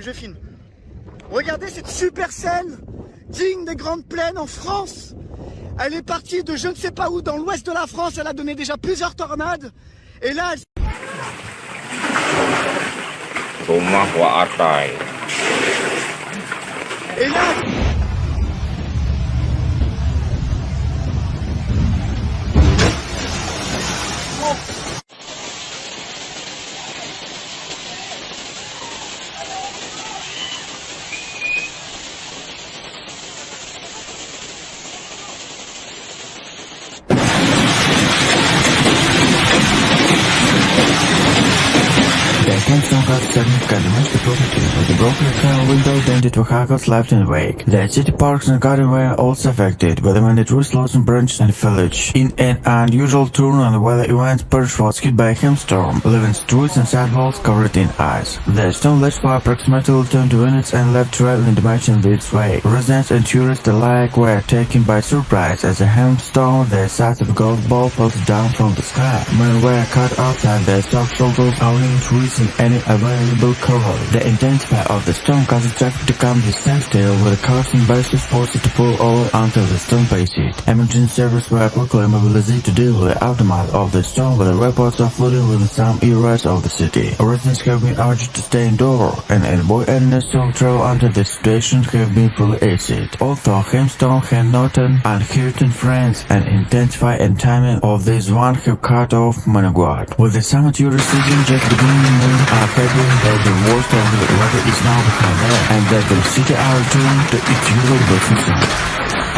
je filme. Regardez cette super scène, digne des grandes plaines en France. Elle est partie de je ne sais pas où, dans l'ouest de la France, elle a donné déjà plusieurs tornades. Et là, elle... Et là... Hailstorm got significant damage to property, with the broken car window dented vehicles left in the wake. The city parks and garden were also affected, with many trees lost in branches and foliage. In an unusual turn on the weather event, Paris was hit by a hailstorm, leaving streets and sidewalks covered in ice. The storm lasted for approximately 20 minutes and left traveling damage in its wake. Residents and tourists alike were taken by surprise as a hailstorm the size of a golf ball pelted down from the sky. Men were caught outside their soft shelters, owning trees in any available cover. The intensity of the storm caused traffic to come to standstill, with cars and buses forced to pull over until the storm passed. Emergency services were quickly mobilized to deal with the aftermath of the storm, with reports of flooding within some areas of the city. Residents have been urged to stay indoors and avoid any storm travel until the situation have been fully eased. Although hailstorm had not unhurt in France, and intensified and timing of this one have cut off many guard. With the summer tourist season just beginning, are happy that the worst of the weather is now behind them, and that the city are returning to its usual business.